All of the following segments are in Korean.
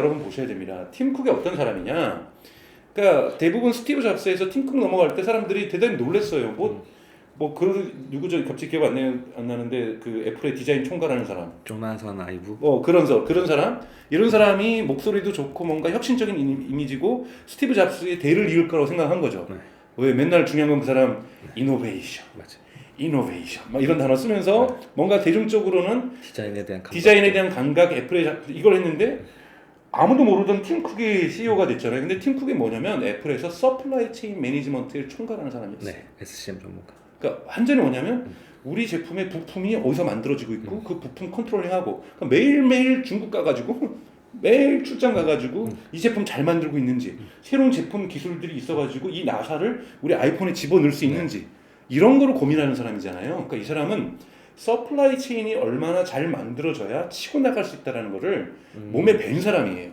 여러분 보셔야 됩니다. 팀 쿡이 어떤 사람이냐? 그러니까 대부분 스티브 잡스에서 팀 쿡 넘어갈 때 사람들이 대단히 놀랐어요. 그 누구죠? 갑자기 기억 안 나는데 그 애플의 디자인 총괄하는 사람. 조나선 아이브. 그런 사람. 이런 사람이 목소리도 좋고 뭔가 혁신적인 이미지고 스티브 잡스의 대를 이을 거라고 생각한 거죠. 네. 왜 맨날 중요한 건 그 사람 이노베이션. 맞아. 이노베이션 막 이런 단어 쓰면서 뭔가 대중적으로는 디자인에 대한 감각 애플에 이걸 했는데 아무도 모르던 팀 쿡이 CEO가 됐잖아요. 근데 팀 쿡이 뭐냐면 애플에서 서플라이 체인 매니지먼트를 총괄하는 사람이었어요. 네, SCM 전문가. 그러니까 완전히 뭐냐면 우리 제품의 부품이 어디서 만들어지고 있고 그 부품 컨트롤링하고 그러니까 매일매일 중국 가가지고 매일 출장 가가지고 이 제품 잘 만들고 있는지 새로운 제품 기술들이 있어가지고 이 나사를 우리 아이폰에 집어넣을 수 있는지 이런 거를 고민하는 사람이잖아요. 그러니까 이 사람은 서플라이 체인이 얼마나 잘 만들어져야 치고 나갈 수 있다는 거를 몸에 밴 사람이에요.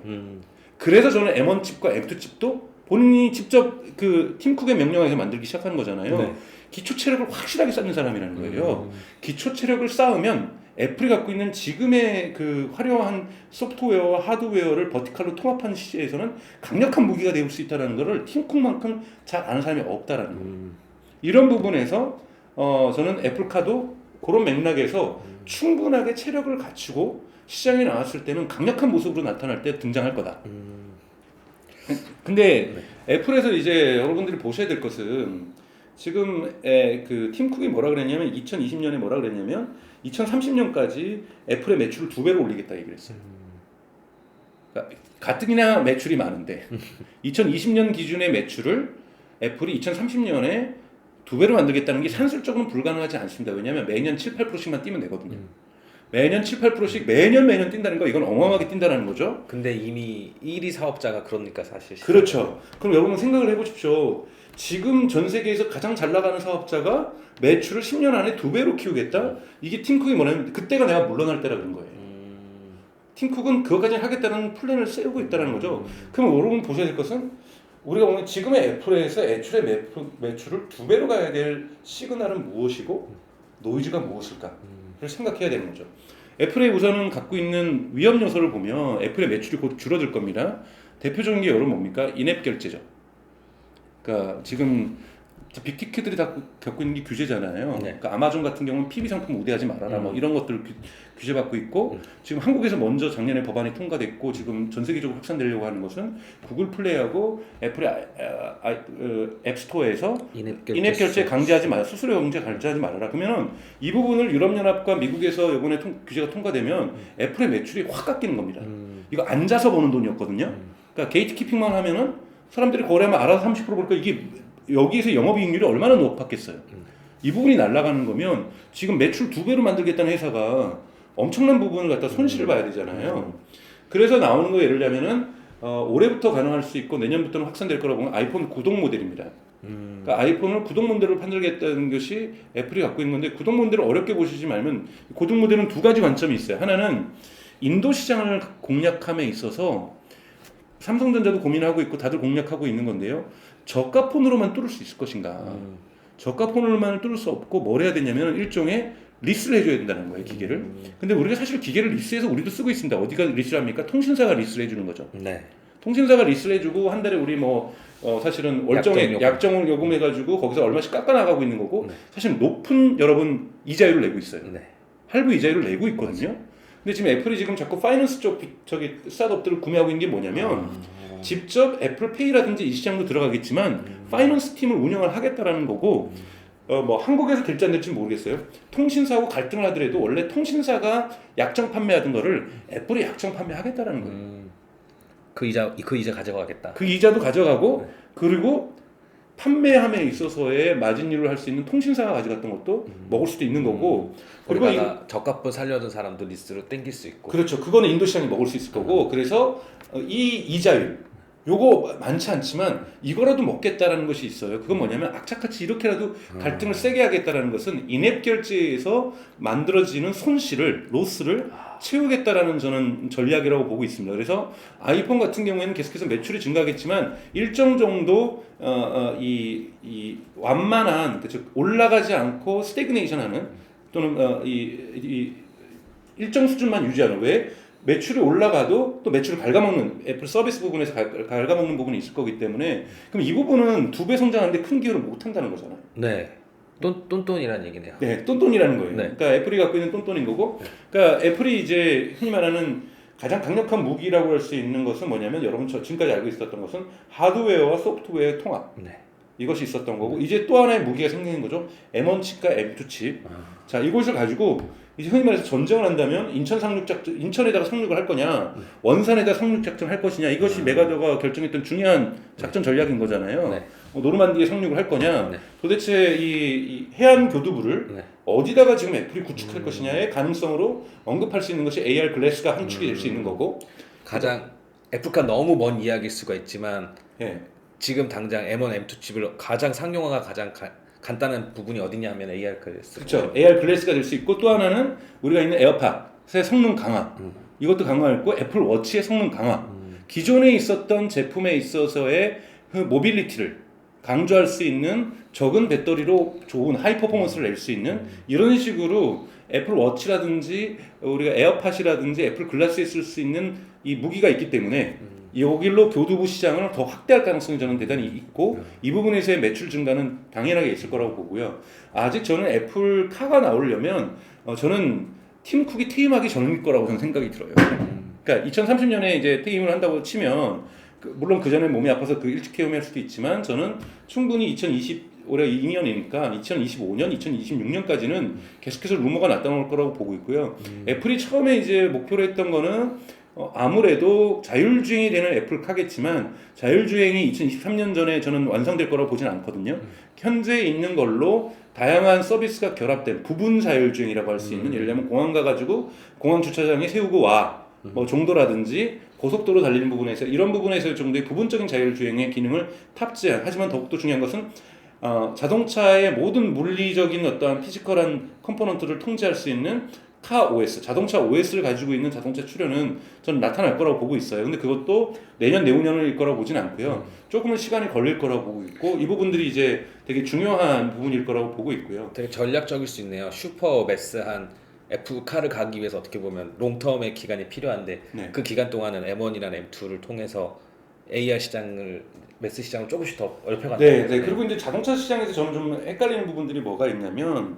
그래서 저는 M1 칩과 M2 칩도 본인이 직접 그 팀쿡의 명령에서 만들기 시작하는 거잖아요. 네. 기초 체력을 확실하게 쌓는 사람이라는 거예요. 기초 체력을 쌓으면 애플이 갖고 있는 지금의 그 화려한 소프트웨어와 하드웨어를 버티컬로 통합한 시대에서는 강력한 무기가 될 수 있다는 거를 팀쿡만큼 잘 아는 사람이 없다라는 거예요. 이런 부분에서 저는 애플카도 그런 맥락에서 충분하게 체력을 갖추고 시장에 나왔을 때는 강력한 모습으로 나타날 때 등장할 거다. 근데 애플에서 이제 여러분들이 보셔야 될 것은 지금 그 팀쿡이 뭐라 그랬냐면 2020년에 뭐라 그랬냐면 2030년까지 애플의 매출을 2배로 올리겠다 얘기를 했어요. 그러니까 가뜩이나 매출이 많은데 2020년 기준의 매출을 애플이 2030년에 2배로 만들겠다는 게 산술적으로는 불가능하지 않습니다. 왜냐하면 매년 7, 8%씩만 뛰면 되거든요. 매년 7, 8%씩 매년 뛴다는 거 이건 어마어마하게 뛴다는 거죠. 근데 이미 1위 사업자가 그러니까 사실. 그렇죠. 그럼 여러분 생각을 해보십시오. 지금 전 세계에서 가장 잘 나가는 사업자가 매출을 10년 안에 2배로 키우겠다? 이게 팀쿡이 뭐냐면 그때가 내가 물러날 때라 그런 거예요. 팀쿡은 그것까지 하겠다는 플랜을 세우고 있다는 거죠. 그럼 여러분 보셔야 될 것은 우리가 보면 지금의 애플에서 애출의 매출을 2배로 가야 될 시그널은 무엇이고 노이즈가 무엇일까를 생각해야 되는 거죠. 애플의 우선은 갖고 있는 위험 요소를 보면 애플의 매출이 곧 줄어들 겁니다. 대표적인 게 여러분 뭡니까? 인앱 결제죠. 그러니까 지금 빅티켓들이 다 겪고 있는 게 규제잖아요. 네. 그러니까 아마존 같은 경우는 PB 상품 우대하지 말아라 뭐 이런 것들 규제받고 있고 지금 한국에서 먼저 작년에 법안이 통과됐고 지금 전 세계적으로 확산되려고 하는 것은 구글 플레이하고 애플의 앱스토어에서 인앱 결제 강제하지 마, 수수료 경제 강제하지 말아라. 그러면은 이 부분을 유럽연합과 미국에서 이번에 규제가 통과되면 애플의 매출이 확 깎이는 겁니다. 이거 앉아서 버는 돈이었거든요. 그러니까 게이트키핑만 하면은 사람들이 거래하면 알아서 30% 볼까 이게 여기에서 영업이익률이 얼마나 높았겠어요. 이 부분이 날아가는 거면 지금 매출 2배로 만들겠다는 회사가 엄청난 부분을 갖다 손실을 봐야 되잖아요. 그래서 나오는 거 예를 들자면은 올해부터 가능할 수 있고 내년부터는 확산될 거라고 보면 아이폰 구독 모델입니다. 그러니까 아이폰을 구독 모델로 만들겠다는 것이 애플이 갖고 있는 건데 구독 모델을 어렵게 보시지 말면 구독 모델은 두 가지 관점이 있어요. 하나는 인도 시장을 공략함에 있어서 삼성전자도 고민하고 있고 다들 공략하고 있는 건데요. 저가 폰으로만 뚫을 수 있을 것인가. 저가 폰으로만 뚫을 수 없고 뭘 해야 되냐면 일종의 리스를 해줘야 된다는 거예요. 기계를. 근데 우리가 사실 기계를 리스해서 우리도 쓰고 있습니다. 어디가 리스를 합니까? 통신사가 리스를 해주는 거죠. 네. 통신사가 리스를 해주고 한 달에 우리 사실은 월정액 약정을 요금해가지고 거기서 얼마씩 깎아나가고 있는 거고 사실 높은 여러분 이자율을 내고 있어요. 네. 할부 이자율을 내고 있거든요. 근데 지금 애플이 지금 자꾸 파이낸스 쪽 스타트업들을 구매하고 있는 게 뭐냐면 직접 애플페이라든지 이 시장도 들어가겠지만 파이낸스 팀을 운영을 하겠다라는 거고 한국에서 될지 안 될지 모르겠어요. 통신사하고 갈등을 하더라도 원래 통신사가 약정 판매하던 거를 애플이 약정 판매하겠다라는 거예요. 그 이자 가져가겠다. 그 이자도 가져가고 그리고 판매함에 있어서의 마진율을 할 수 있는 통신사가 가져갔던 것도 먹을 수도 있는 거고 그리고 저가폰 살려던 사람도 리스트로 땡길 수 있고 그렇죠. 그거는 인도 시장이 먹을 수 있을 거고 그래서 이 이자율 요거 많지 않지만 이거라도 먹겠다라는 것이 있어요. 그건 뭐냐면 악착같이 이렇게라도 갈등을 세게 하겠다라는 것은 인앱 결제에서 만들어지는 손실을 로스를 채우겠다라는 저는 전략이라고 보고 있습니다. 그래서 아이폰 같은 경우에는 계속해서 매출이 증가하겠지만 일정 정도 이 완만한 즉 올라가지 않고 스태그네이션하는 또는 이 일정 수준만 유지하는 왜 매출이 올라가도 또 매출을 갉아먹는 애플 서비스 부분에서 갉아먹는 부분이 있을 거기 때문에 그럼 이 부분은 2배 성장하는데 큰 기여를 못 한다는 거잖아요. 네. 똔똔이라는 얘기네요. 네, 똔똔이라는 거예요. 네. 그러니까 애플이 갖고 있는 똔똔인 거고, 그러니까 애플이 이제 흔히 말하는 가장 강력한 무기라고 할 수 있는 것은 뭐냐면 여러분 지금까지 알고 있었던 것은 하드웨어와 소프트웨어의 통합. 네. 이것이 있었던 거고 이제 또 하나의 무기가 생기는 거죠. M1 칩과 M2 칩. 자, 이것을 가지고 이제 흔히 말해서 전쟁을 한다면 인천 상륙 작전, 인천에다가 상륙을 할 거냐, 원산에다 상륙 작전을 할 것이냐, 이것이 메가더가 결정했던 중요한 작전 전략인 거잖아요. 네. 노르만디에 상륙을 할 거냐, 네. 도대체 이 해안 교두부를 네. 어디다가 지금 애플이 구축할 것이냐의 가능성으로 언급할 수 있는 것이 AR 글래스가 한 축이 될 수 있는 거고. 가장 애플카 너무 먼 이야기일 수가 있지만 예. 지금 당장 M1, M2 칩을 가장 상용화가 가장 간단한 부분이 어디냐 하면 AR 글래스. 그렇죠. AR 글래스가 될 수 있고 또 하나는 우리가 있는 에어팟의 성능 강화. 이것도 강화했고 애플 워치의 성능 강화. 기존에 있었던 제품에 있어서의 그 모빌리티를 강조할 수 있는 적은 배터리로 좋은 하이 퍼포먼스를 낼 수 있는 이런 식으로 애플 워치라든지 우리가 에어팟이라든지 애플 글라스에 쓸 수 있는 이 무기가 있기 때문에 여기로 교두부 시장을 더 확대할 가능성이 저는 대단히 있고 이 부분에서의 매출 증가는 당연하게 있을 거라고 보고요. 아직 저는 애플 카가 나오려면 저는 팀 쿡이 퇴임하기 전일 거라고 저는 생각이 들어요. 그러니까 2030년에 이제 퇴임을 한다고 치면 물론 그 전에 몸이 아파서 그 일찍 퇴임할 수도 있지만 저는 충분히 올해 2년이니까 2025년, 2026년까지는 계속해서 루머가 나타날 거라고 보고 있고요. 애플이 처음에 이제 목표로 했던 거는 아무래도 자율주행이 되는 애플카겠지만 자율주행이 2023년 전에 저는 완성될 거라고 보진 않거든요. 현재 있는 걸로 다양한 서비스가 결합된 부분 자율주행이라고 할 수 있는 예를 들면 공항 가가지고 공항 주차장에 세우고 와 뭐 정도라든지 고속도로 달리는 부분에서 이런 부분에서 정도의 부분적인 자율주행의 기능을 탑재한 하지만 더욱더 중요한 것은 자동차의 모든 물리적인 어떠한 피지컬한 컴포넌트를 통제할 수 있는 카 OS, 자동차 OS를 가지고 있는 자동차 출현은 저는 나타날 거라고 보고 있어요. 근데 그것도 내년, 내후년일 거라고 보진 않고요. 조금은 시간이 걸릴 거라고 보고 있고 이 부분들이 이제 되게 중요한 부분일 거라고 보고 있고요. 되게 전략적일 수 있네요. 슈퍼 매스한 애플카를 가기 위해서 어떻게 보면 롱텀의 기간이 필요한데 네. 그 기간 동안은 M1이나 M2를 통해서 AR 시장을 매스 시장을 조금씩 더 넓혀간다. 네. 그리고 이제 자동차 시장에서 저는 좀 헷갈리는 부분들이 뭐가 있냐면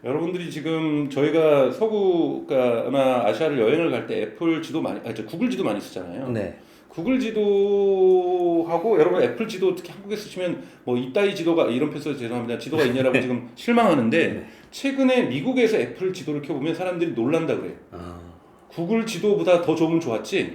여러분들이 지금 저희가 서구나 아시아를 여행을 갈 때 애플 지도 많이, 구글 지도 많이 쓰잖아요. 네. 구글 지도하고 여러분 애플 지도 특히 한국에 쓰시면 뭐 이따위 지도가 이런 표현서 죄송합니다. 지도가 있냐라고 지금 실망하는데 네. 최근에 미국에서 애플 지도를 켜보면 사람들이 놀란다 그래요. 구글 지도보다 더 좋으면 좋았지.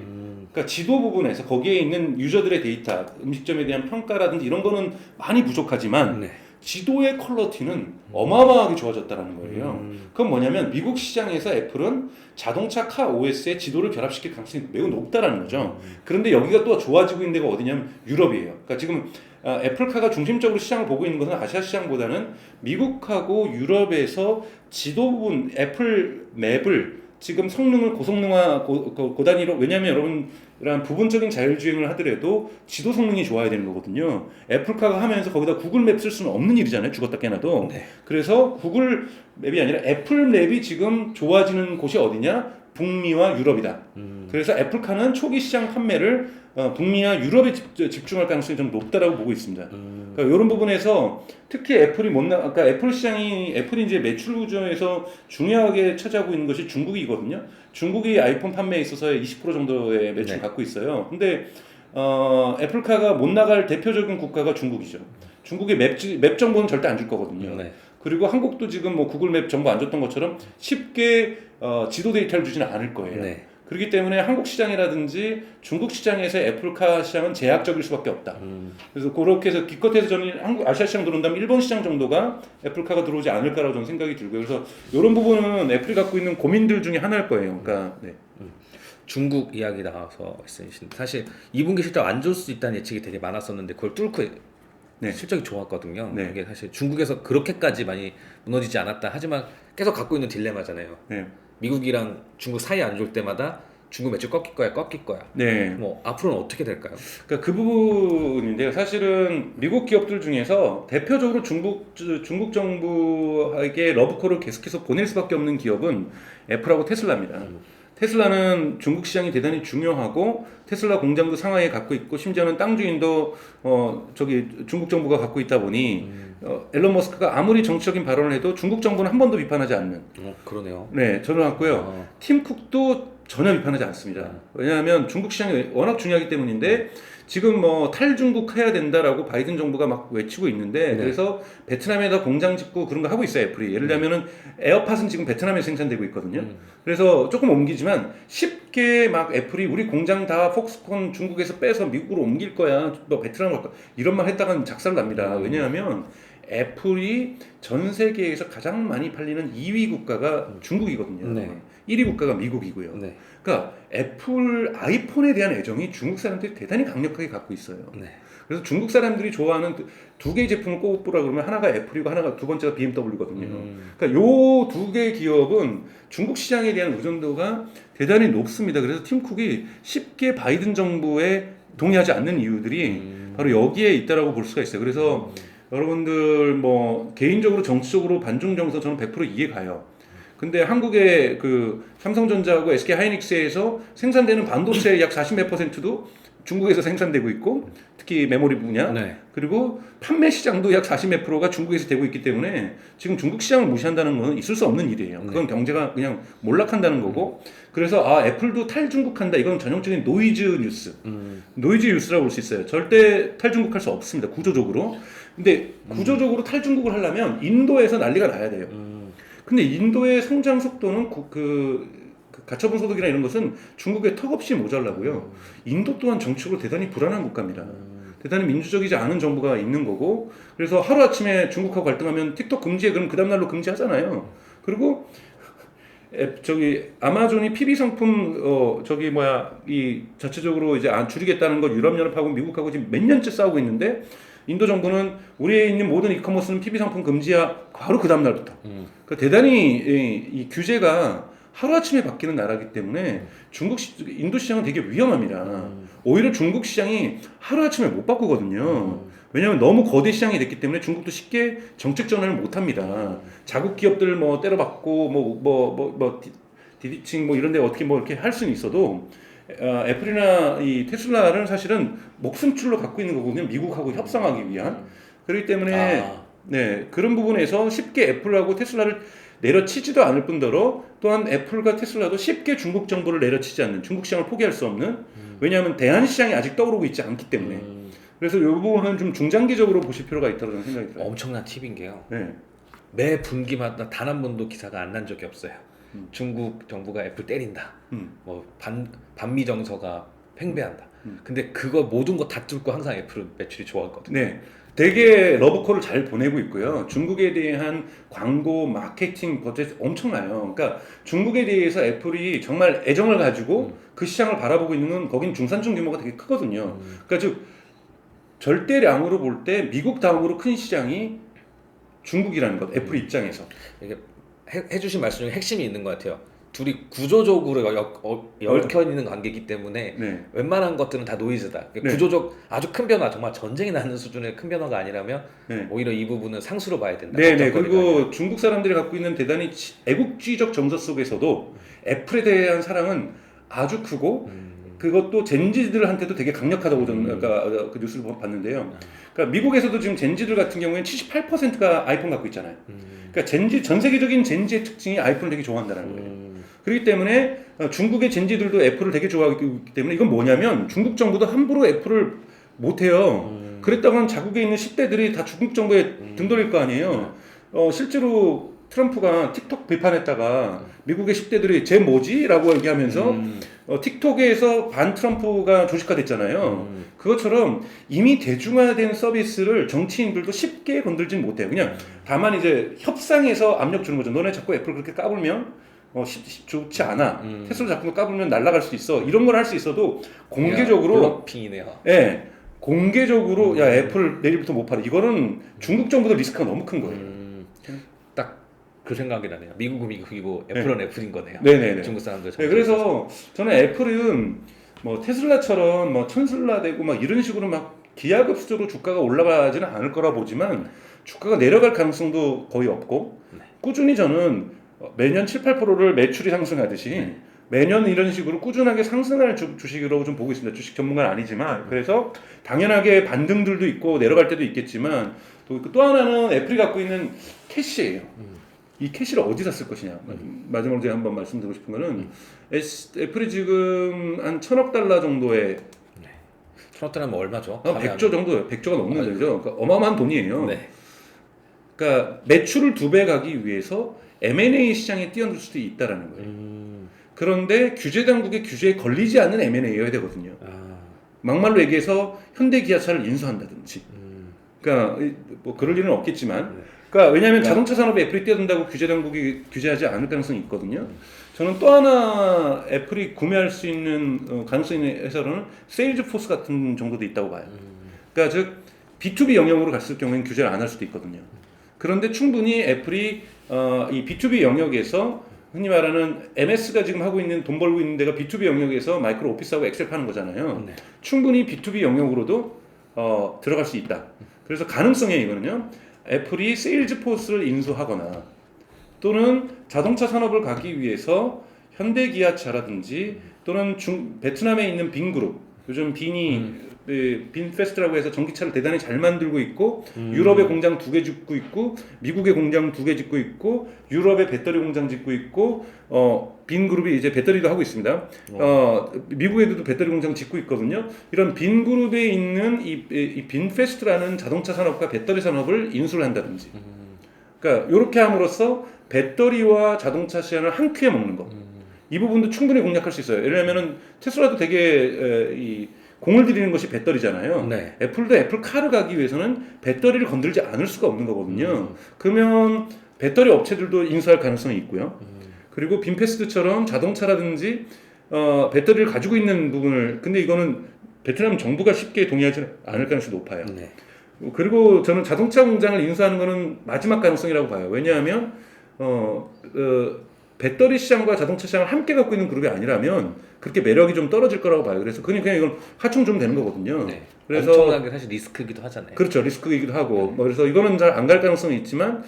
그러니까 지도 부분에서 거기에 있는 유저들의 데이터, 음식점에 대한 평가라든지 이런 거는 많이 부족하지만 네. 지도의 퀄리티는 어마어마하게 좋아졌다는 거예요. 그건 뭐냐면 미국 시장에서 애플은 자동차 카 OS에 지도를 결합시킬 가능성이 매우 높다라는 거죠. 그런데 여기가 또 좋아지고 있는 데가 어디냐면 유럽이에요. 그러니까 지금 애플카가 중심적으로 시장을 보고 있는 것은 아시아 시장보다는 미국하고 유럽에서 지도 부분 애플 맵을 지금 성능을 고성능화 고단위로 왜냐하면 여러분 이런 부분적인 자율주행을 하더라도 지도 성능이 좋아야 되는 거거든요. 애플카가 하면서 거기다 구글 맵 쓸 수는 없는 일이잖아요. 죽었다 깨나도. 네. 그래서 구글 맵이 아니라 애플 맵이 지금 좋아지는 곳이 어디냐? 북미와 유럽이다. 그래서 애플카는 초기 시장 판매를 북미와 유럽에 집중할 가능성이 좀 높다라고 보고 있습니다. 그러니까 이런 부분에서 특히 애플이 그러니까 애플이 이제 매출 구조에서 중요하게 차지하고 있는 것이 중국이거든요. 중국이 아이폰 판매에 있어서 20% 정도의 매출을 네. 갖고 있어요. 근데 애플카가 못 나갈 대표적인 국가가 중국이죠. 중국의 맵 정보는 절대 안 줄 거거든요. 네. 그리고 한국도 지금 뭐 구글 맵 정보 안 줬던 것처럼 쉽게 지도 데이터를 주지는 않을 거예요. 네. 그렇기 때문에 한국 시장이라든지 중국 시장에서 애플카 시장은 제약적일 수밖에 없다. 그래서 그렇게 해서 기껏해서 저는 아시아 시장 들어온다면 일본 시장 정도가 애플카가 들어오지 않을까라고 저는 생각이 들고요. 그래서 이런 부분은 애플이 갖고 있는 고민들 중에 하나일 거예요. 그러니까 네. 중국 이야기 나와서 말씀이신 사실 2분기 실적 안 좋을 수 있다는 예측이 되게 많았었는데 그걸 뚫고 네. 실적이 좋았거든요. 네. 이게 사실 중국에서 그렇게까지 많이 무너지지 않았다. 하지만 계속 갖고 있는 딜레마잖아요. 네. 미국이랑 중국 사이 안 좋을 때마다 중국 매출 꺾일 거야. 네. 뭐 앞으로는 어떻게 될까요? 그러니까 그 부분인데요. 사실은 미국 기업들 중에서 대표적으로 중국 정부에게 러브콜을 계속해서 보낼 수밖에 없는 기업은 애플하고 테슬라입니다. 테슬라는 중국 시장이 대단히 중요하고 테슬라 공장도 상하이에 갖고 있고 심지어는 땅 주인도 저기 중국 정부가 갖고 있다 보니 앨런 머스크가 아무리 정치적인 발언을 해도 중국 정부는 한 번도 비판하지 않는. 그러네요. 네, 저는 같고요. 팀 쿡도 전혀 비판하지 않습니다. 왜냐하면 중국 시장이 워낙 중요하기 때문인데 지금 뭐 탈중국 해야 된다라고 바이든 정부가 막 외치고 있는데 그래서 베트남에다 공장 짓고 그런 거 하고 있어요, 애플이. 예를 들면은 에어팟은 지금 베트남에 생산되고 있거든요. 그래서 조금 옮기지만 쉽게 막 애플이 우리 공장 다 폭스콘 중국에서 빼서 미국으로 옮길 거야, 뭐 베트남으로 갈 거야, 이런 말 했다가는 작살납니다. 왜냐하면 애플이 전 세계에서 가장 많이 팔리는 2위 국가가 중국이거든요. 네. 1위 국가가 미국이고요. 네. 그러니까 애플 아이폰에 대한 애정이 중국 사람들이 대단히 강력하게 갖고 있어요. 네. 그래서 중국 사람들이 좋아하는 두 개의 제품을 꼽으라 그러면 하나가 애플이고 하나가 두 번째가 BMW거든요. 그러니까 요 두 개의 기업은 중국 시장에 대한 의존도가 대단히 높습니다. 그래서 팀 쿡이 쉽게 바이든 정부에 동의하지 않는 이유들이 바로 여기에 있다라고 볼 수가 있어요. 그래서 여러분들 뭐 개인적으로 정치적으로 반중 정서 저는 100% 이해 가요. 근데 한국의 그 삼성전자하고 SK 하이닉스에서 생산되는 반도체의 약 40몇 %도 중국에서 생산되고 있고 특히 메모리 분야 네. 그리고 판매 시장도 약 40몇 %가 중국에서 되고 있기 때문에 지금 중국 시장을 무시한다는 건 있을 수 없는 일이에요. 그건 경제가 그냥 몰락한다는 거고 그래서 애플도 탈중국한다 이건 전형적인 노이즈 뉴스 노이즈 뉴스라고 볼 수 있어요. 절대 탈중국할 수 없습니다. 구조적으로. 근데 구조적으로 탈중국을 하려면 인도에서 난리가 나야 돼요. 근데 인도의 성장 속도는 그 가처분 소득이나 이런 것은 중국에 턱없이 모자라고요. 인도 또한 정치적으로 대단히 불안한 국가입니다. 대단히 민주적이지 않은 정부가 있는 거고 그래서 하루아침에 중국하고 갈등하면 틱톡 금지해 그럼 그 다음날로 금지하잖아요. 그리고 저기 아마존이 PB 상품 이 자체적으로 이제 안 줄이겠다는 거 유럽연합하고 미국하고 지금 몇 년째 싸우고 있는데 인도 정부는 우리에 있는 모든 이커머스는 PB 상품 금지야 바로 그 다음 날부터. 그러니까 대단히 이 규제가 하루아침에 바뀌는 나라이기 때문에 인도 시장은 되게 위험합니다. 오히려 중국 시장이 하루아침에 못 바꾸거든요. 왜냐하면 너무 거대 시장이 됐기 때문에 중국도 쉽게 정책 전환을 못 합니다. 자국 기업들 뭐 때려박고 디디칭 뭐 이런 데 어떻게 뭐 이렇게 할 수는 있어도 애플이나 이 테슬라는 사실은 목숨줄로 갖고 있는 거거든요. 미국하고 협상하기 위한. 그렇기 때문에 네, 그런 부분에서 쉽게 애플하고 테슬라를 내려치지도 않을 뿐더러 또한 애플과 테슬라도 쉽게 중국 정부를 내려치지 않는 중국 시장을 포기할 수 없는 왜냐하면 대한 시장이 아직 떠오르고 있지 않기 때문에 그래서 이 부분은 좀 중장기적으로 보실 필요가 있다고 저는 생각이 들어요. 엄청난 팁인 게요. 네. 매 분기마다 단 한 번도 기사가 안 난 적이 없어요. 중국 정부가 애플 때린다. 뭐 반미 정서가 팽배한다. 근데 그거 모든 거 다 뚫고 항상 애플은 매출이 좋았거든요. 네. 되게 러브콜을 잘 보내고 있고요. 중국에 대한 광고, 마케팅 버젯 엄청나요. 그러니까 중국에 대해서 애플이 정말 애정을 가지고 그 시장을 바라보고 있는 건 거긴 중산층 규모가 되게 크거든요. 그러니까 즉 절대량으로 볼 때 미국 다음으로 큰 시장이 중국이라는 것. 애플 입장에서. 이게 해주신 말씀 중에 핵심이 있는 것 같아요. 둘이 구조적으로 얽혀 있는 관계이기 때문에 네. 웬만한 것들은 다 노이즈다. 네. 구조적 아주 큰 변화, 정말 전쟁이 나는 수준의 큰 변화가 아니라면 네. 오히려 이 부분은 상수로 봐야 된다. 네. 그리고 중국 사람들이 갖고 있는 대단히 애국주의적 정서 속에서도 애플에 대한 사랑은 아주 크고 그것도 젠지들한테도 되게 강력하다고 저는 아까 그 뉴스를 봤는데요. 그러니까 미국에서도 지금 젠지들 같은 경우에는 78%가 아이폰 갖고 있잖아요. 그러니까 전 세계적인 젠지의 특징이 아이폰을 되게 좋아한다는 거예요. 그렇기 때문에 중국의 젠지들도 애플을 되게 좋아하기 때문에 이건 뭐냐면 중국 정부도 함부로 애플을 못해요. 그랬다고는 자국에 있는 10대들이 다 중국 정부에 등 돌릴 거 아니에요. 실제로 트럼프가 틱톡 비판했다가 미국의 10대들이 쟤 뭐지? 라고 얘기하면서 틱톡에서 반 트럼프가 조직화됐잖아요. 그것처럼 이미 대중화된 서비스를 정치인들도 쉽게 건들진 못해요. 그냥 다만 이제 협상에서 압력 주는 거죠. 너네 자꾸 애플 그렇게 까불면 좋지 않아. 테슬라 자꾸 까불면 날아갈 수 있어. 이런 걸 할 수 있어도 공개적으로 블러핑이네요. 예. 공개적으로 야 애플 내일부터 못 팔아. 이거는 중국 정부도 리스크가 너무 큰 거예요. 딱 그 생각이 나네요. 미국은 미국이고 애플은 애플인 거네요. 네네네. 중국 사람들. 네, 그래서 저는 애플은 뭐 테슬라처럼 뭐 천슬라 되고 막 이런 식으로 막 기하급수적으로 주가가 올라가지는 않을 거라 보지만 주가가 내려갈 가능성도 거의 없고 꾸준히 저는 매년 7, 8%를 매출이 상승하듯이 매년 이런 식으로 꾸준하게 상승할 주식이라고 좀 보고 있습니다. 주식 전문가는 아니지만 그래서 당연하게 반등들도 있고 내려갈 때도 있겠지만 또 하나는 애플이 갖고 있는 캐시예요. 이 캐시를 어디다 쓸 것이냐. 마지막으로 제가 한번 말씀드리고 싶은 거는 애플이 지금 한 1,000억 달러 정도의 1,000억 달러면 얼마죠? 100조 정도예요. 100조가 넘는 돈이죠. 그러니까 어마어마한 돈이에요. 네. 그러니까 매출을 2배 가기 위해서 M&A 시장에 뛰어들 수도 있다라는 거예요. 그런데 규제 당국의 규제에 걸리지 않는 M&A여야 되거든요. 막말로 얘기해서 현대 기아차를 인수한다든지. 그러니까 뭐 그럴 일은 없겠지만, 그러니까 왜냐하면 자동차 산업에 애플이 뛰어든다고 규제 당국이 규제하지 않을 가능성이 있거든요. 저는 또 하나 애플이 구매할 수 있는 가능성이 있는 회사로는 세일즈포스 같은 정도도 있다고 봐요. 그러니까 즉 B2B 영역으로 갔을 경우에는 규제를 안 할 수도 있거든요. 그런데 충분히 애플이 이 B2B 영역에서 흔히 말하는 MS가 지금 하고 있는 돈 벌고 있는 데가 B2B 영역에서 마이크로 오피스하고 엑셀 파는 거잖아요. 네. 충분히 B2B 영역으로도 들어갈 수 있다. 그래서 가능성에 이거는요. 애플이 세일즈포스를 인수하거나 또는 자동차 산업을 가기 위해서 현대기아차라든지 또는 베트남에 있는 빈그룹 요즘 빈페스트라고 해서 전기차를 대단히 잘 만들고 있고 유럽에 공장 2개 짓고 있고 미국에 공장 2개 짓고 있고 유럽에 배터리 공장 짓고 있고 빈그룹이 이제 배터리도 하고 있습니다. 미국에도 배터리 공장 짓고 있거든요. 이런 빈그룹에 있는 이 빈페스트라는 자동차 산업과 배터리 산업을 인수를 한다든지 그러니까 이렇게 함으로써 배터리와 자동차 시장을 한 큐에 먹는 거. 이 부분도 충분히 공략할 수 있어요. 왜냐하면은 테슬라도 되게 공을 들이는 것이 배터리잖아요. 네. 애플도 애플카를 가기 위해서는 배터리를 건들지 않을 수가 없는 거거든요. 그러면 배터리 업체들도 인수할 가능성이 있고요. 그리고 빈페스트처럼 자동차라든지 배터리를 가지고 있는 부분을 근데 이거는 베트남 정부가 쉽게 동의하지 않을 가능성이 높아요. 네. 그리고 저는 자동차 공장을 인수하는 거는 마지막 가능성이라고 봐요. 왜냐하면 배터리 시장과 자동차 시장을 함께 갖고 있는 그룹이 아니라면 그렇게 매력이 좀 떨어질 거라고 봐요. 그래서 그냥 이건 하청 좀 되는 거거든요. 네. 그래서 엄청나게 사실 리스크이기도 하잖아요. 그렇죠. 리스크이기도 하고 그래서 이거는 잘 안 갈 가능성이 있지만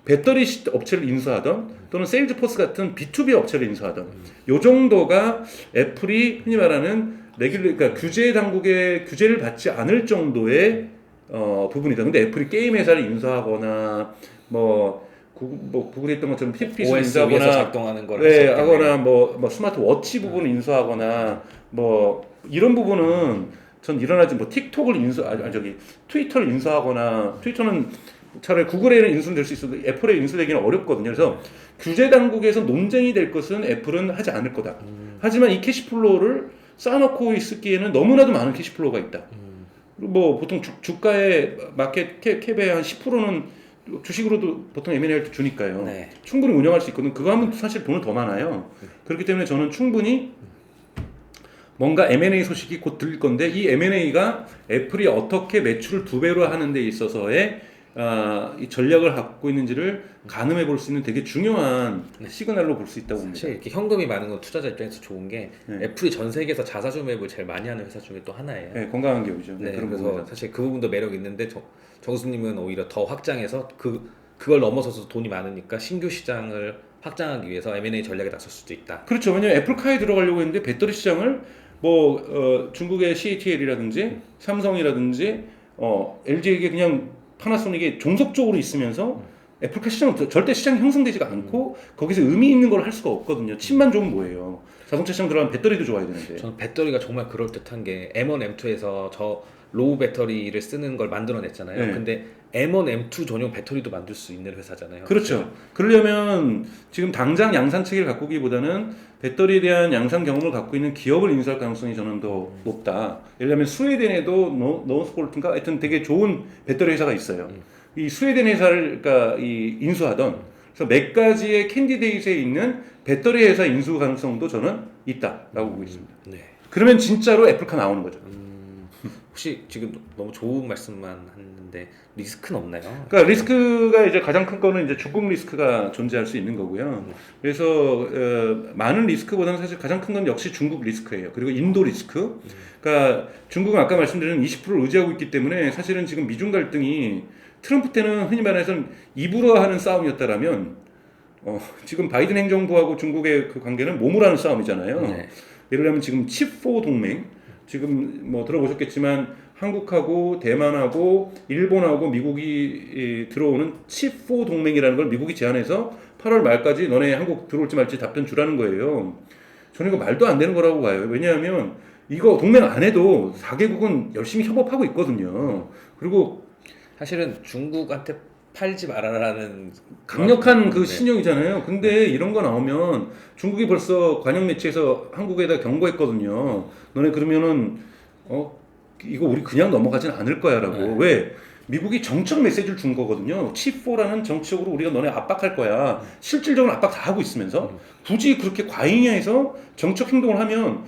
배터리 업체를 인수하던 또는 세일즈포스 같은 B2B 업체를 인수하던 요 정도가 애플이 흔히 말하는 그러니까 규제 당국의 규제를 받지 않을 정도의 부분이다. 근데 애플이 게임 회사를 인수하거나 구글이 했던 것처럼 PP를 OS 위에서 인수하거나 작동하는 걸 하거나 뭐 스마트 워치 부분을 인수하거나 뭐 이런 부분은 전 일어나지 틱톡을 트위터를 인수하거나 트위터는 차라리 구글에는 인수될 수 있어도 애플에 인수되기는 어렵거든요. 그래서 규제 당국에서 논쟁이 될 것은 애플은 하지 않을 거다. 하지만 이 캐시플로우를 쌓아놓고 있기에는 너무나도 많은 캐시플로우가 있다. 뭐 보통 주가의 마켓 캡의 한 10%는 주식으로도 보통 M&A할 때 주니까요. 네. 충분히 운영할 수 있거든. 그거 하면 사실 돈은 더 많아요. 그렇기 때문에 저는 충분히 뭔가 M&A 소식이 곧 들릴 건데 이 M&A가 애플이 어떻게 매출을 2배로 하는 데 있어서의 이 전략을 갖고 있는지를 가늠해 볼 수 있는 되게 중요한 시그널로 볼 수 있다고 봅니다. 사실 이렇게 현금이 많은 건 투자자 입장에서 좋은 게 애플이 전 세계에서 자사주 매입을 제일 많이 하는 회사 중에 또 하나예요. 네, 건강한 기업이죠. 네, 그런 그래서 부분에서. 사실 그 부분도 매력 있는데 정수님은 오히려 더 확장해서 그걸 넘어서서 돈이 많으니까 신규 시장을 확장하기 위해서 M&A 전략에 나설 수도 있다. 그렇죠. 왜냐면 애플카에 들어가려고 했는데 배터리 시장을 중국의 CATL이라든지 삼성이라든지 LG에게 그냥 파나소닉이 종속적으로 있으면서 애플카 시장은 절대 시장이 형성되지가 않고 거기서 의미 있는 걸 할 수가 없거든요. 칩만 좋으면 뭐예요. 자동차 시장 들어가면 배터리도 좋아야 되는데. 저는 배터리가 정말 그럴듯한 게 M1, M2에서 저 로우 배터리를 쓰는 걸 만들어냈잖아요. 네. 근데 M1, M2 전용 배터리도 만들 수 있는 회사잖아요. 그렇죠. 그러려면 지금 당장 양산 체계를 갖고 오기보다는 배터리에 대한 양산 경험을 갖고 있는 기업을 인수할 가능성이 저는 더 높다. 예를 들면 스웨덴에도 노스폴트인가 하여튼 되게 좋은 배터리 회사가 있어요. 이 스웨덴 회사를 그러니까 인수하던 그래서 몇 가지의 캔디데이트에 있는 배터리 회사 인수 가능성도 저는 있다라고 보고 있습니다. 네. 그러면 진짜로 애플카 나오는 거죠. 혹시 지금 너무 좋은 말씀만 했는데 리스크는 없나요? 그러니까 리스크가 이제 가장 큰 거는 이제 중국 리스크가 존재할 수 있는 거고요. 그래서 많은 리스크보다는 사실 가장 큰 건 역시 중국 리스크예요. 그리고 인도 리스크. 그러니까 중국은 아까 말씀드린 20%를 의지하고 있기 때문에 사실은 지금 미중 갈등이 트럼프 때는 흔히 말해서 입으로 하는 싸움이었다라면 지금 바이든 행정부하고 중국의 그 관계는 몸을 하는 싸움이잖아요. 네. 예를 들면 지금 칩4 동맹, 지금 뭐 들어보셨겠지만 한국하고 대만하고 일본하고 미국이 들어오는 칩4 동맹이라는 걸 미국이 제안해서 8월 말까지 너네 한국 들어올지 말지 답변 주라는 거예요. 저는 이거 말도 안 되는 거라고 봐요. 왜냐하면 이거 동맹 안 해도 4개국은 열심히 협업하고 있거든요. 그리고 사실은 중국한테 팔지 말아라라는 강력한 그 네. 신용이잖아요. 근데 이런 거 나오면 중국이 벌써 관영 매체에서 한국에다 경고했거든요. 너네 그러면은 이거 우리 그냥 넘어가진 않을 거야라고. 네. 왜? 미국이 정책 메시지를 준 거거든요. 칩4라는 정책으로 우리가 너네 압박할 거야. 실질적으로 압박 다 하고 있으면서 굳이 그렇게 과잉해서 정책 행동을 하면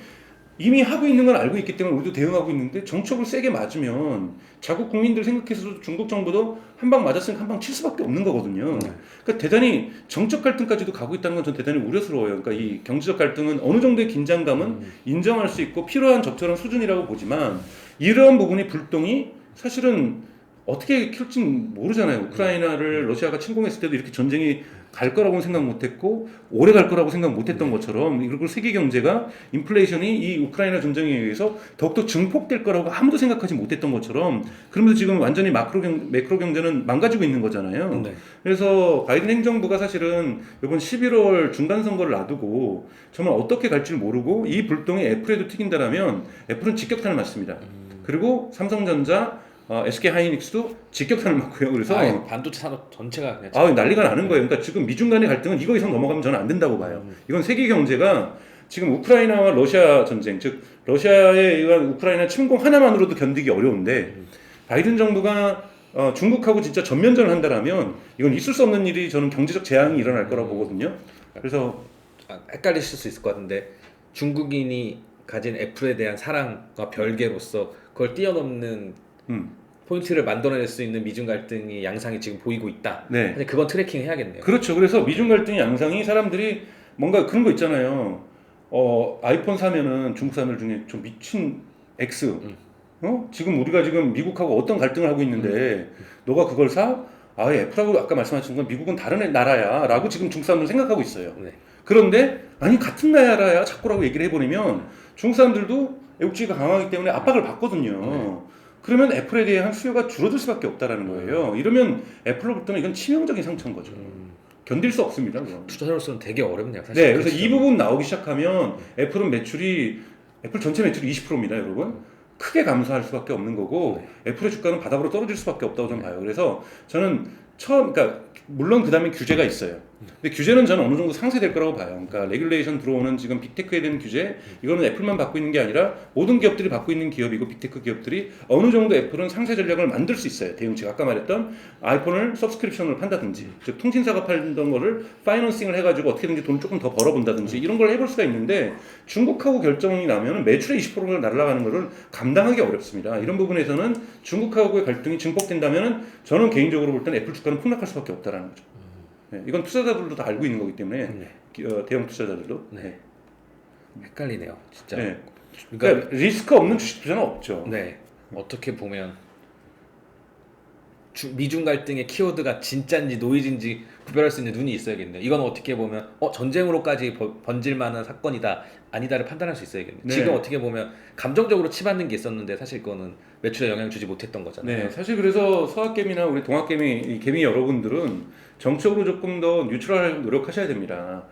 이미 하고 있는 건 알고 있기 때문에 우리도 대응하고 있는데 정책을 세게 맞으면 자국 국민들 생각해서도 중국 정부도 한 방 맞았으니까 한 방 칠 수밖에 없는 거거든요. 그러니까 대단히 정적 갈등까지도 가고 있다는 건 전 대단히 우려스러워요. 그러니까 이 경제적 갈등은 어느 정도의 긴장감은 인정할 수 있고 필요한 적절한 수준이라고 보지만 이러한 부분이 불똥이 사실은 어떻게 킬진 모르잖아요. 우크라이나를 러시아가 침공했을 때도 이렇게 전쟁이 갈 거라고는 생각 못했고 오래 갈 거라고 생각 못했던 것처럼 그리고 세계 경제가 인플레이션이 이 우크라이나 전쟁에 의해서 더욱더 증폭될 거라고 아무도 생각하지 못했던 것처럼 그러면서 지금 완전히 매크로 경제는 망가지고 있는 거잖아요. 네. 그래서 바이든 행정부가 사실은 이번 11월 중간 선거를 놔두고 정말 어떻게 갈지를 모르고 이 불똥이 애플에도 튀긴다라면 애플은 직격탄을 맞습니다. 그리고 삼성전자 SK 하이닉스도 직격탄을 맞고요. 그래서 반도체 산업 전체가 그냥 난리가 나는 거예요. 그러니까 지금 미중 간의 갈등은 이거 이상 넘어가면 저는 안 된다고 봐요. 이건 세계 경제가 지금 우크라이나와 러시아 전쟁, 즉 러시아에 의한 우크라이나 침공 하나만으로도 견디기 어려운데 바이든 정부가 중국하고 진짜 전면전을 한다라면 이건 있을 수 없는 일이 저는 경제적 재앙이 일어날 거라고 보거든요. 그래서 헷갈리실 수 있을 것 같은데 중국인이 가진 애플에 대한 사랑과 별개로서 그걸 뛰어넘는 포인트를 만들어낼 수 있는 미중 갈등의 양상이 지금 보이고 있다. 네. 사실 그건 트래킹 해야겠네요. 그렇죠. 그래서 미중 갈등의 양상이 사람들이 뭔가 그런 거 있잖아요. 아이폰 사면은 중국 사람들 중에 좀 미친 X. 지금 우리가 지금 미국하고 어떤 갈등을 하고 있는데 너가 그걸 사? 애플하고 아까 말씀하신 건 미국은 다른 나라야 라고 지금 중국 사람들은 생각하고 있어요. 네. 그런데 아니 같은 나라야 자꾸라고 얘기를 해버리면 중국 사람들도 애국주의가 강하기 때문에 압박을 받거든요. 그러면 애플에 대한 수요가 줄어들 수밖에 없다라는 거예요. 이러면 애플로부터는 이건 치명적인 상처인 거죠. 견딜 수 없습니다. 그건. 투자자로서는 되게 어렵네요. 사실. 네, 그래서 이 부분 나오기 시작하면 애플 전체 매출이 20%입니다, 여러분. 크게 감소할 수밖에 없는 거고 애플의 주가는 바닥으로 떨어질 수밖에 없다고 저는 봐요. 그래서 저는 그러니까 물론 그 다음에 규제가 있어요. 근데 규제는 저는 어느 정도 상쇄될 거라고 봐요. 그러니까 레귤레이션 들어오는 지금 빅테크에 대한 규제, 이거는 애플만 받고 있는 게 아니라 모든 기업들이 받고 있는 기업이고 빅테크 기업들이 어느 정도 애플은 상쇄 전략을 만들 수 있어요. 대응책 아까 말했던 아이폰을 서브스크립션으로 판다든지, 즉 통신사가 팔던 거를 파이낸싱을 해가지고 어떻게든지 돈 조금 더 벌어본다든지 이런 걸 해볼 수가 있는데 중국하고 결정이 나면 매출의 20%가 날아가는 거를 감당하기 어렵습니다. 이런 부분에서는 중국하고의 갈등이 증폭된다면 저는 개인적으로 볼 때는 애플 주가는 폭락할 수밖에 없다라는 거죠. 네, 이건 투자자들도 다 알고 있는 거기 때문에 대형 투자자들도 헷갈리네요, 진짜. 네. 그러니까 리스크 없는 주식 투자는 없죠. 네, 어떻게 보면 미중 갈등의 키워드가 진짜인지 노이즈인지 구별할 수 있는 눈이 있어야겠네요. 이건 어떻게 보면 전쟁으로까지 번질 만한 사건이다 아니다를 판단할 수 있어야겠네요. 네. 지금 어떻게 보면 감정적으로 치받는 게 있었는데 사실 그거는 매출에 영향을 주지 못했던 거잖아요. 네, 사실 그래서 서학개미나 우리 동학개미 개미 여러분들은 정책으로 조금 더 뉴트럴하려고 노력하셔야 됩니다.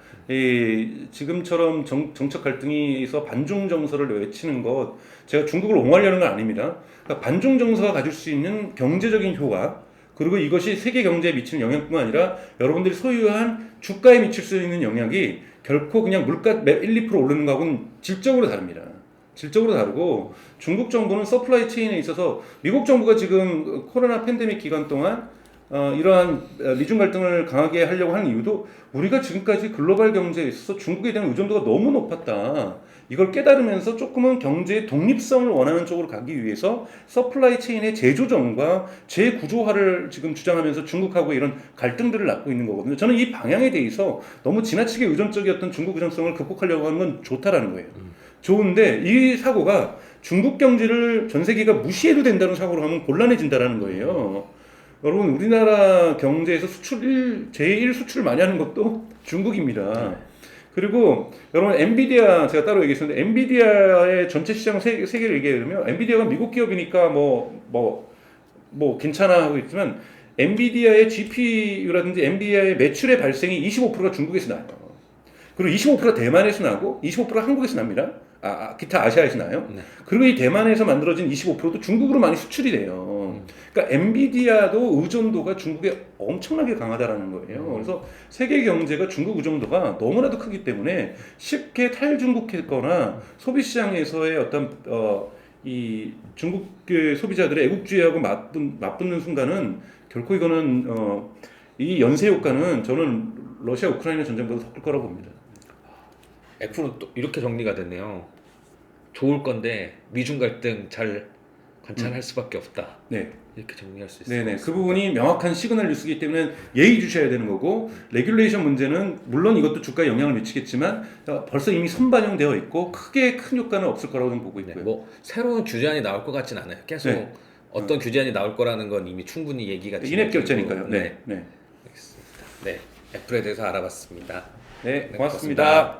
지금처럼 정책 갈등이서 반중 정서를 외치는 것, 제가 중국을 옹호하려는 건 아닙니다. 그러니까 반중 정서가 가질 수 있는 경제적인 효과, 그리고 이것이 세계 경제에 미치는 영향뿐만 아니라 여러분들이 소유한 주가에 미칠 수 있는 영향이 결코 그냥 물가 1, 2% 오르는 거하고는 질적으로 다릅니다. 질적으로 다르고 중국 정부는 서플라이 체인에 있어서 미국 정부가 지금 코로나 팬데믹 기간 동안 이러한 미중 갈등을 강하게 하려고 하는 이유도 우리가 지금까지 글로벌 경제에 있어서 중국에 대한 의존도가 너무 높았다. 이걸 깨달으면서 조금은 경제의 독립성을 원하는 쪽으로 가기 위해서 서플라이 체인의 재조정과 재구조화를 지금 주장하면서 중국하고 이런 갈등들을 낳고 있는 거거든요. 저는 이 방향에 대해서 너무 지나치게 의존적이었던 중국 의존성을 극복하려고 하는 건 좋다라는 거예요. 좋은데 이 사고가 중국 경제를 전 세계가 무시해도 된다는 사고로 하면 곤란해진다라는 거예요. 여러분 우리나라 경제에서 제일 수출을 많이 하는 것도 중국입니다. 네. 그리고 여러분 엔비디아 제가 따로 얘기했었는데 엔비디아의 전체 시장 세계를 얘기하면 엔비디아가 미국 기업이니까 뭐 괜찮아 하고 있지만 엔비디아의 GPU라든지 엔비디아의 매출의 발생이 25%가 중국에서 나요. 그리고 25%가 대만에서 나고 25%가 한국에서 납니다. 기타 아시아에서 나요. 네. 그리고 이 대만에서 만들어진 25%도 중국으로 많이 수출이 돼요. 그러니까 엔비디아도 의존도가 중국에 엄청나게 강하다라는 거예요. 그래서 세계 경제가 중국 의존도가 너무나도 크기 때문에 쉽게 탈중국했거나 소비 시장에서의 어떤 이 중국 소비자들의 애국주의하고 맞붙는 순간은 결코 이거는 이 연쇄 효과는 저는 러시아 우크라이나 전쟁보다 더 클 거라고 봅니다. 애플은 또 이렇게 정리가 됐네요. 좋을 건데 미중 갈등 잘 관찰할 수밖에 없다. 네. 이렇게 정리할 수 있을 것 네네. 같습니다. 그 부분이 명확한 시그널 뉴스이기 때문에 예의 주셔야 되는 거고 레귤레이션 문제는 물론 이것도 주가에 영향을 미치겠지만 벌써 이미 선반영되어 있고 크게 큰 효과는 없을 거라고 저는 보고 네, 있고요. 뭐 새로운 규제안이 나올 것 같진 않아요. 계속 네. 어떤 규제안이 나올 거라는 건 이미 충분히 얘기가 인앱 결제니까요. 네. 네. 네. 알겠습니다. 네, 애플에 대해서 알아봤습니다. 네, 네, 고맙습니다.